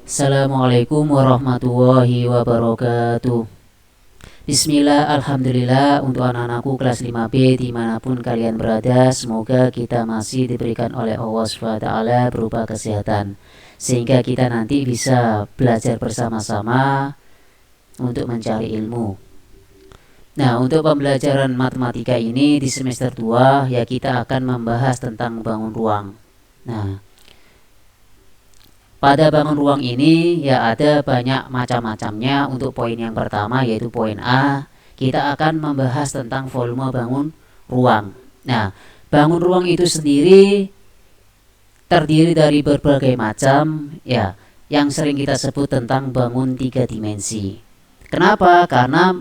Assalamualaikum warahmatullahi wabarakatuh. Bismillah, alhamdulillah. Untuk anak-anakku kelas 5B dimanapun kalian berada, semoga kita masih diberikan oleh Allah SWT berupa kesehatan, sehingga kita nanti bisa belajar bersama-sama untuk mencari ilmu. Nah, untuk pembelajaran matematika ini di semester 2 ya, kita akan membahas tentang bangun ruang. Nah, pada bangun ruang ini ya ada banyak macam-macamnya. Untuk poin yang pertama yaitu poin A, kita akan membahas tentang volume bangun ruang. Nah, bangun ruang itu sendiri terdiri dari berbagai macam ya, yang sering kita sebut tentang bangun 3 dimensi. Kenapa? Karena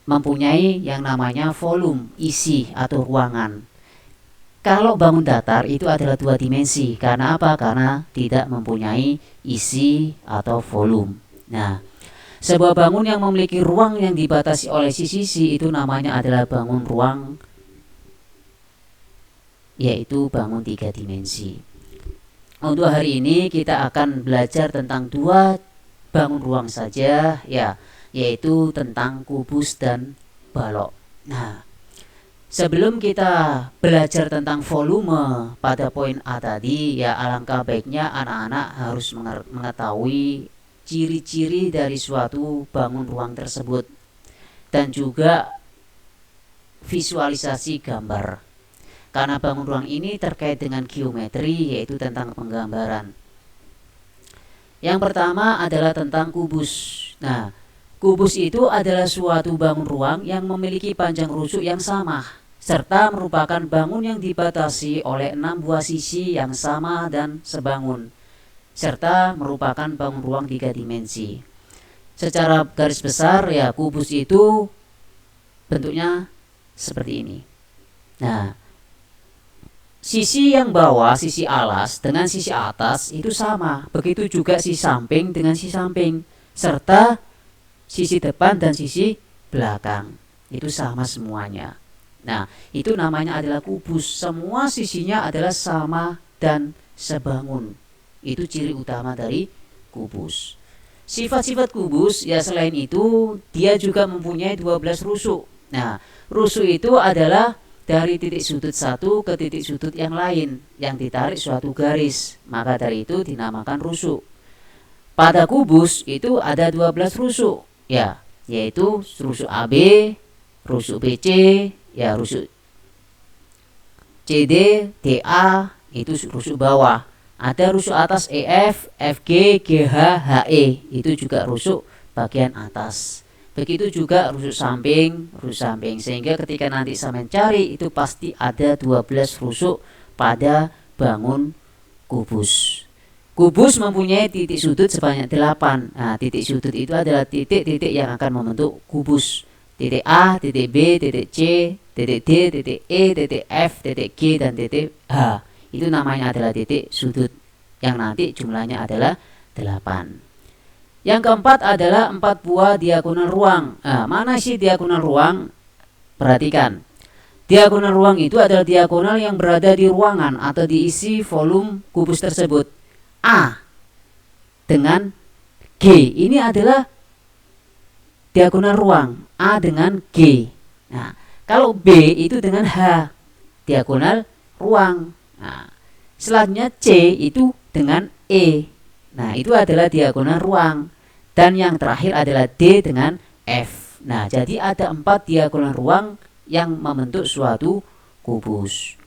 mempunyai yang namanya volume, isi atau ruangan. Kalau bangun datar itu adalah 2 dimensi. Karena apa? Karena tidak mempunyai isi atau volume. Nah, sebuah bangun yang memiliki ruang yang dibatasi oleh sisi-sisi itu namanya adalah bangun ruang, yaitu bangun 3 dimensi. Untuk hari ini kita akan belajar tentang 2 bangun ruang saja ya, yaitu tentang kubus dan balok. Nah, sebelum kita belajar tentang volume pada poin A tadi ya, alangkah baiknya anak-anak harus mengetahui ciri-ciri dari suatu bangun ruang tersebut dan juga visualisasi gambar. Karena bangun ruang ini terkait dengan geometri, yaitu tentang penggambaran. Yang pertama adalah tentang kubus. Nah, kubus itu adalah suatu bangun ruang yang memiliki panjang rusuk yang sama, serta merupakan bangun yang dibatasi oleh 6 buah sisi yang sama dan sebangun, serta merupakan bangun ruang 3 dimensi. Secara garis besar ya, kubus itu bentuknya seperti ini. Nah, sisi yang bawah, sisi alas dengan sisi atas itu sama, begitu juga sisi samping dengan sisi samping, serta sisi depan dan sisi belakang itu sama semuanya. Nah, itu namanya adalah kubus. Semua sisinya adalah sama dan sebangun. Itu ciri utama dari kubus. Sifat-sifat kubus ya, selain itu dia juga mempunyai 12 rusuk. Nah, rusuk itu adalah dari titik sudut satu ke titik sudut yang lain yang ditarik suatu garis, maka dari itu dinamakan rusuk. Pada kubus itu ada 12 rusuk ya, yaitu rusuk AB, rusuk BC, ya rusuk CD, DA itu rusuk bawah. Ada rusuk atas EF, FG, GH, HE itu juga rusuk bagian atas. Begitu juga rusuk samping, sehingga ketika nanti saya mencari itu pasti ada 12 rusuk pada bangun kubus. Kubus mempunyai titik sudut sebanyak 8. Nah, titik sudut itu adalah titik-titik yang akan membentuk kubus. Titik A, titik B, titik C, titik D, titik E, titik F, titik G, dan titik H. Itu namanya adalah titik sudut yang nanti jumlahnya adalah 8. Yang keempat adalah 4 buah diagonal ruang. Nah, mana sih diagonal ruang? Perhatikan. Diagonal ruang itu adalah diagonal yang berada di ruangan atau diisi volume kubus tersebut. A dengan G. Ini adalah diagonal ruang. A dengan G. Nah, kalau B itu dengan H, diagonal ruang. Nah, selanjutnya C itu dengan E. Nah, itu adalah diagonal ruang. Dan yang terakhir adalah D dengan F. Nah, jadi ada 4 diagonal ruang yang membentuk suatu kubus.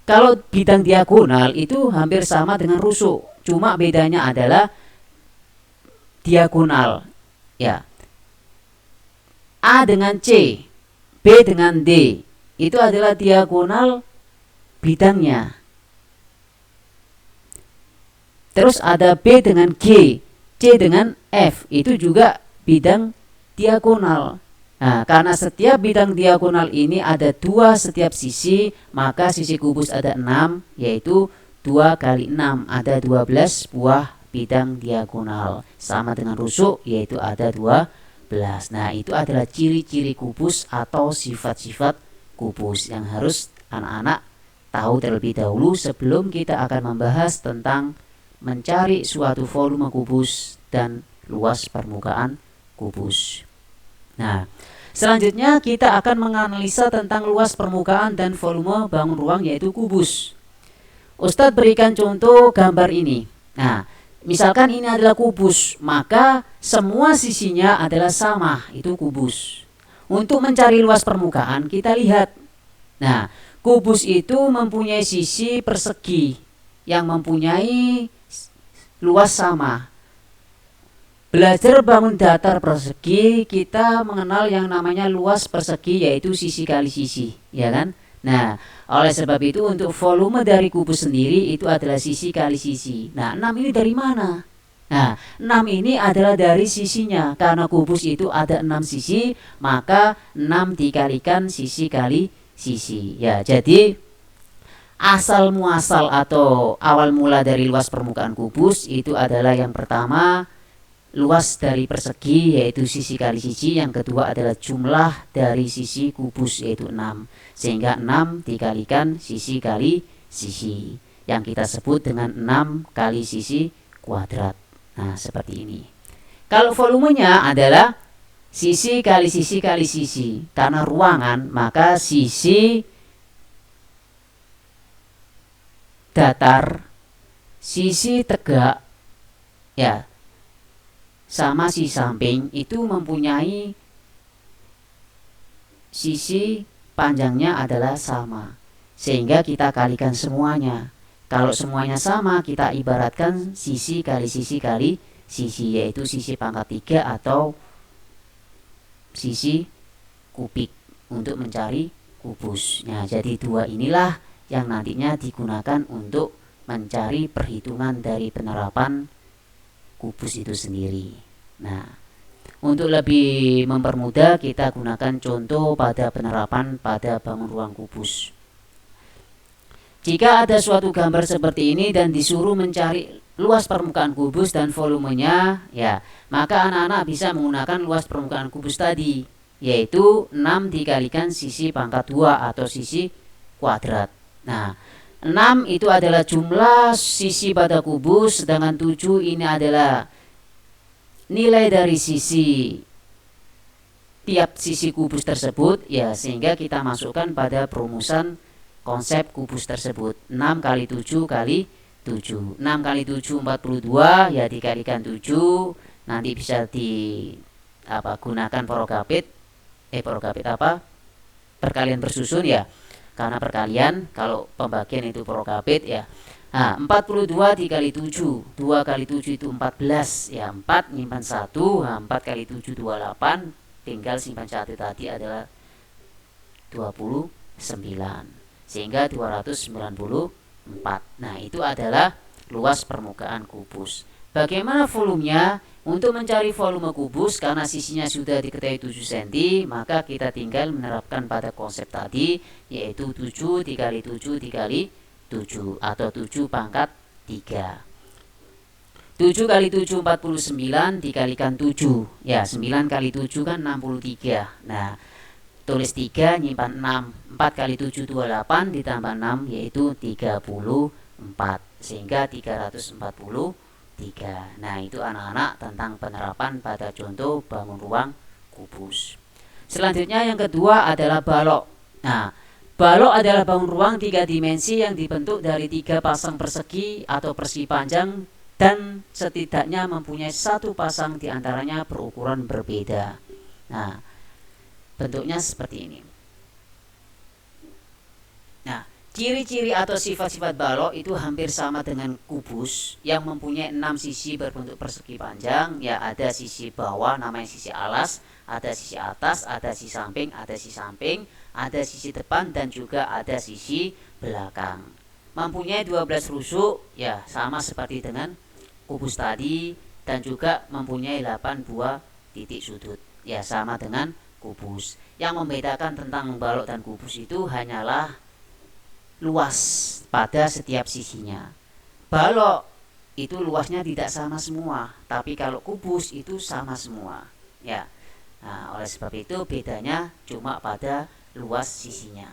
Kalau bidang diagonal itu hampir sama dengan rusuk, cuma bedanya adalah diagonal. Ya. A dengan C, B dengan D, itu adalah diagonal bidangnya. Terus ada B dengan G, C dengan F, itu juga bidang diagonal. Nah, karena setiap bidang diagonal ini ada 2 setiap sisi, maka sisi kubus ada 6, yaitu 2 kali 6, ada 12 buah bidang diagonal. Sama dengan rusuk, yaitu ada 12. Nah, itu adalah ciri-ciri kubus atau sifat-sifat kubus yang harus anak-anak tahu terlebih dahulu sebelum kita akan membahas tentang mencari suatu volume kubus dan luas permukaan kubus. Nah, selanjutnya kita akan menganalisa tentang luas permukaan dan volume bangun ruang yaitu kubus. Ustadz berikan contoh gambar ini. Nah, misalkan ini adalah kubus, maka semua sisinya adalah sama, itu kubus. Untuk mencari luas permukaan, kita lihat. Nah, kubus itu mempunyai sisi persegi yang mempunyai luas sama. Belajar bangun datar persegi, kita mengenal yang namanya luas persegi, yaitu sisi kali sisi, ya kan? Nah, oleh sebab itu untuk volume dari kubus sendiri itu adalah sisi kali sisi. Nah, 6 ini dari mana? Nah, 6 ini adalah dari sisinya. Karena kubus itu ada 6 sisi, maka 6 dikalikan sisi kali sisi. Ya, jadi asal muasal atau awal mula dari luas permukaan kubus itu adalah yang pertama luas dari persegi yaitu sisi kali sisi, yang kedua adalah jumlah dari sisi kubus yaitu 6, sehingga 6 dikalikan sisi kali sisi yang kita sebut dengan 6 kali sisi kuadrat. Nah, seperti ini. Kalau volumenya adalah sisi kali sisi kali sisi, karena ruangan maka sisi datar, sisi tegak, ya, sama sisi samping itu mempunyai sisi panjangnya adalah sama, sehingga kita kalikan semuanya. Kalau semuanya sama, kita ibaratkan sisi kali sisi kali sisi, yaitu sisi pangkat 3 atau sisi kubik untuk mencari kubus. Nah, jadi dua inilah yang nantinya digunakan untuk mencari perhitungan dari penerapan kubus itu sendiri. Nah, untuk lebih mempermudah kita gunakan contoh pada penerapan pada bangun ruang kubus. Jika ada suatu gambar seperti ini dan disuruh mencari luas permukaan kubus dan volumenya, ya, maka anak-anak bisa menggunakan luas permukaan kubus tadi, yaitu 6 dikalikan sisi pangkat 2 atau sisi kuadrat. Nah, 6 itu adalah jumlah sisi pada kubus, sedangkan 7 ini adalah nilai dari sisi tiap sisi kubus tersebut, ya, sehingga kita masukkan pada perumusan konsep kubus tersebut. 6 kali 7 kali 7. 6 kali 7 42, ya, dikalikan 7, nanti bisa gunakan perkalian bersusun, ya. Karena perkalian, kalau pembagian itu prokapit, ya. Nah, 42 dikali 7, 2 kali 7 itu 14, ya, 4 nyimpan 1, nah, 4 kali 7 28, tinggal simpan 1 tadi adalah 29, sehingga 294. Nah, itu adalah luas permukaan kubus. Bagaimana volumenya? Untuk mencari volume kubus, karena sisinya sudah diketahui 7 cm, maka kita tinggal menerapkan pada konsep tadi, yaitu 7 dikali 7 dikali 7 atau 7 pangkat 3. 7 kali 7 49 dikalikan 7, ya, 9 kali 7 kan 63. Nah, tulis 3 nyimpan 6, 4 kali 7 28 ditambah 6 yaitu 34, sehingga 343. Nah, itu anak-anak tentang penerapan pada contoh bangun ruang kubus. Selanjutnya yang kedua adalah balok. Nah, balok adalah bangun ruang 3 dimensi yang dibentuk dari 3 pasang persegi atau persegi panjang dan setidaknya mempunyai 1 pasang diantaranya berukuran berbeda. Nah, bentuknya seperti ini. Nah, ciri-ciri atau sifat-sifat balok itu hampir sama dengan kubus yang mempunyai 6 sisi berbentuk persegi panjang, ya, ada sisi bawah namanya sisi alas, ada sisi atas, ada sisi samping, ada sisi depan, dan juga ada sisi belakang. Mempunyai 12 rusuk, ya, sama seperti dengan kubus tadi, dan juga mempunyai 8 buah titik sudut, ya, sama dengan kubus. Yang membedakan tentang balok dan kubus itu hanyalah luas pada setiap sisinya. Balok itu luasnya tidak sama semua, tapi kalau kubus itu sama semua, ya. Nah, oleh sebab itu bedanya cuma pada luas sisinya.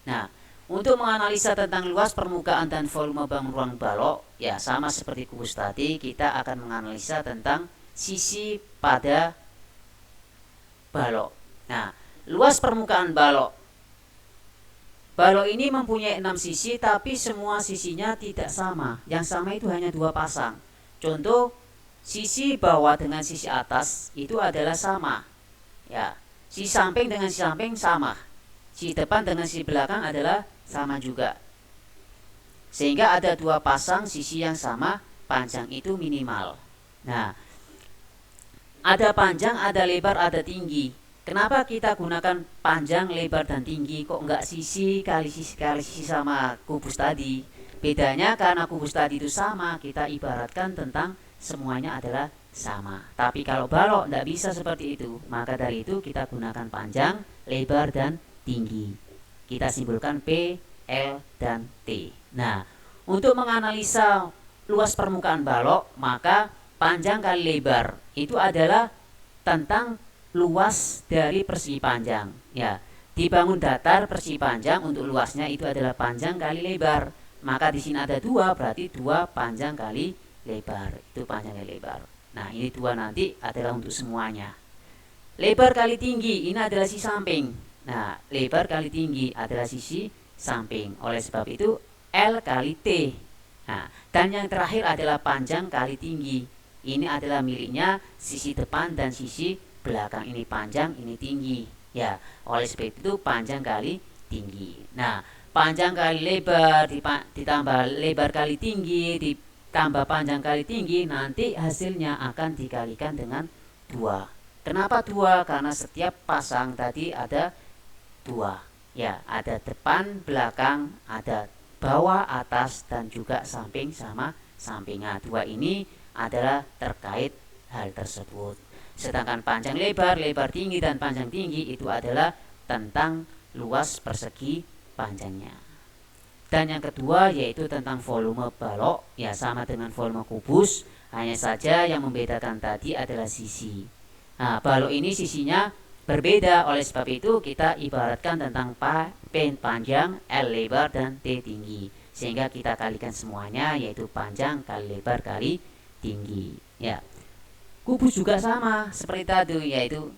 Nah, Untuk menganalisa tentang luas permukaan dan volume bangun ruang balok, ya sama seperti kubus tadi, kita akan menganalisa tentang sisi pada balok. Nah, luas permukaan balok. Balok ini mempunyai 6 sisi, tapi semua sisinya tidak sama. Yang sama itu hanya 2 pasang. Contoh, sisi bawah dengan sisi atas itu adalah sama. Ya, sisi samping dengan sisi samping sama. Sisi depan dengan sisi belakang adalah sama juga. Sehingga ada 2 pasang sisi yang sama, panjang itu minimal. Nah, ada panjang, ada lebar, ada tinggi. Kenapa kita gunakan panjang, lebar, dan tinggi? Kok enggak sisi kali sisi kali sisi sama kubus tadi? Bedanya karena kubus tadi itu sama, kita ibaratkan tentang semuanya adalah sama. Tapi kalau balok enggak bisa seperti itu. Maka dari itu kita gunakan panjang, lebar, dan tinggi. Kita simpulkan P, L, dan T. Nah, untuk menganalisa luas permukaan balok, maka panjang kali lebar itu adalah tentang luas dari persegi panjang. Ya, dibangun datar persegi panjang untuk luasnya itu adalah panjang kali lebar. Maka di sini ada 2, berarti 2 panjang kali lebar. Itu panjang kali lebar. Nah, ini 2 nanti adalah untuk semuanya. Lebar kali tinggi ini adalah sisi samping. Nah, lebar kali tinggi adalah sisi samping. Oleh sebab itu L kali T. Nah, dan yang terakhir adalah panjang kali tinggi. Ini adalah miliknya sisi depan dan sisi belakang. Ini panjang, ini tinggi. Ya, oleh sebab itu panjang kali tinggi. Nah, panjang kali lebar ditambah lebar kali tinggi ditambah panjang kali tinggi, nanti hasilnya akan dikalikan dengan 2. Kenapa 2? Karena setiap pasang tadi ada 2. Ya, ada depan, belakang, ada bawah, atas, dan juga samping sama samping. Nah, 2 ini adalah terkait hal tersebut. Sedangkan panjang lebar, lebar tinggi, dan panjang tinggi itu adalah tentang luas persegi panjangnya. Dan yang kedua yaitu tentang volume balok. Ya, sama dengan volume kubus, hanya saja yang membedakan tadi adalah sisi. Nah, balok ini sisinya berbeda. Oleh sebab itu kita ibaratkan tentang P panjang, L lebar, dan T tinggi. Sehingga kita kalikan semuanya yaitu panjang kali lebar kali tinggi. Ya, kubus juga sama seperti tadi, yaitu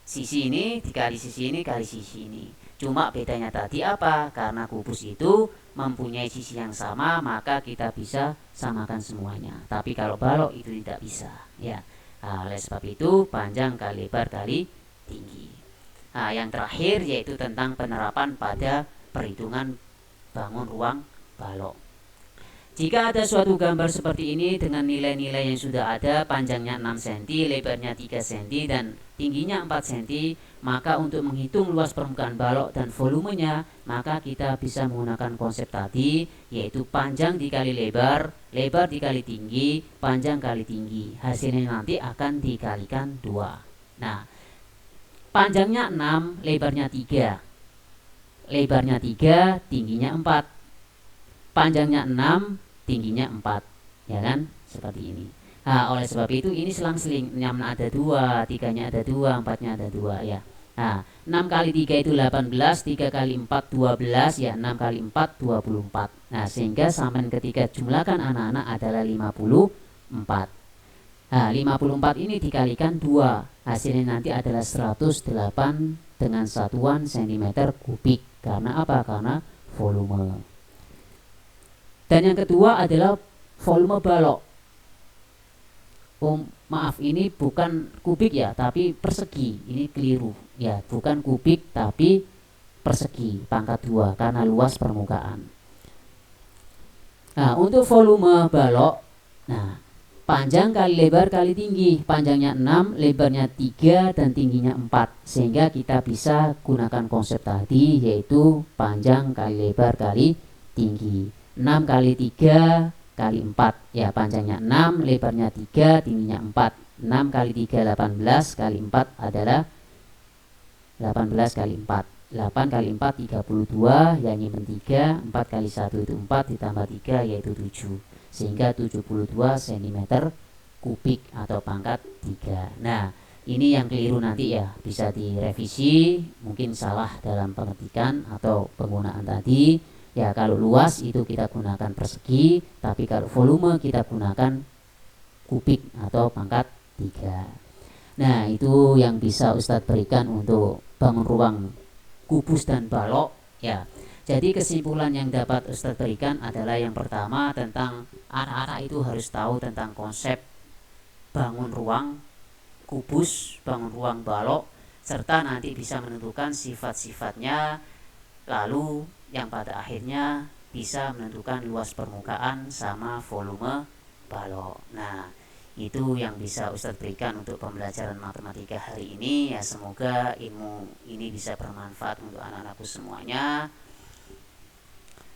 sisi ini dikali sisi ini kali sisi ini. Cuma bedanya tadi apa? Karena kubus itu mempunyai sisi yang sama, maka kita bisa samakan semuanya. Tapi kalau balok itu tidak bisa. Ya, oleh sebab itu panjang kali lebar kali tinggi. Nah, yang terakhir yaitu tentang penerapan pada perhitungan bangun ruang balok. Jika ada suatu gambar seperti ini dengan nilai-nilai yang sudah ada, panjangnya 6 cm, lebarnya 3 cm, dan tingginya 4 cm, maka untuk menghitung luas permukaan balok dan volumenya, maka kita bisa menggunakan konsep tadi, yaitu panjang dikali lebar, lebar dikali tinggi, panjang kali tinggi. Hasilnya nanti akan dikalikan 2. Nah, panjangnya 6, lebarnya 3. Lebarnya 3, tingginya 4. Panjangnya 6, tingginya 4, ya kan, seperti ini. Nah, oleh sebab itu ini selang-seling, 6 ada 2, 3-nya ada 2, 4-nya ada 2, ya. Nah, 6 kali 3 itu 18, 3 kali 4 12, ya, 6 kali 4 24. Nah, sehingga samaan ketika jumlahkan anak-anak adalah 54. Nah, 54 ini dikalikan 2, hasilnya nanti adalah 108 dengan satuan cm kubik. Karena apa? Karena volume. Dan yang kedua adalah volume balok. Maaf, ini bukan kubik ya, tapi persegi. Ini keliru. Ya, bukan kubik tapi persegi pangkat 2 karena luas permukaan. Nah, untuk volume balok, nah, panjang kali lebar kali tinggi. Panjangnya 6, lebarnya 3, dan tingginya 4. Sehingga kita bisa gunakan konsep tadi, yaitu panjang kali lebar kali tinggi. 6 kali 3 kali 4, ya, panjangnya 6, lebarnya 3, tingginya 4. 6 kali 3 18 kali 4 adalah 18 kali 4. 8 kali 4 32, yang ini 3. 4 kali 1 itu 4, ditambah 3 yaitu 7. Sehingga 72 cm kubik atau pangkat 3. Nah, Ini yang keliru nanti ya, bisa direvisi, mungkin salah dalam pengetikan atau penggunaan tadi. Ya kalau luas itu kita gunakan persegi, tapi kalau volume kita gunakan kubik atau pangkat 3. Nah itu yang bisa Ustadz berikan untuk bangun ruang kubus dan balok ya. Jadi kesimpulan yang dapat Ustadz berikan adalah yang pertama tentang anak-anak itu harus tahu tentang konsep bangun ruang kubus, bangun ruang balok, serta nanti bisa menentukan sifat-sifatnya, lalu yang pada akhirnya bisa menentukan luas permukaan sama volume balok. Nah itu yang bisa Ustadz berikan untuk pembelajaran matematika hari ini ya. Semoga ilmu ini bisa bermanfaat untuk anak-anakku semuanya.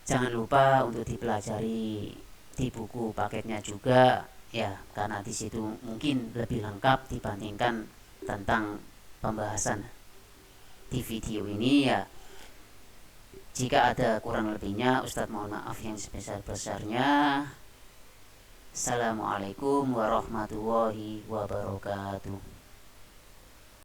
Jangan lupa untuk dipelajari di buku paketnya juga ya, karena di situ mungkin lebih lengkap dibandingkan tentang pembahasan di video ini ya. Jika ada kurang lebihnya Ustadz mohon maaf yang sebesar-besarnya. Assalamualaikum warahmatullahi wabarakatuh.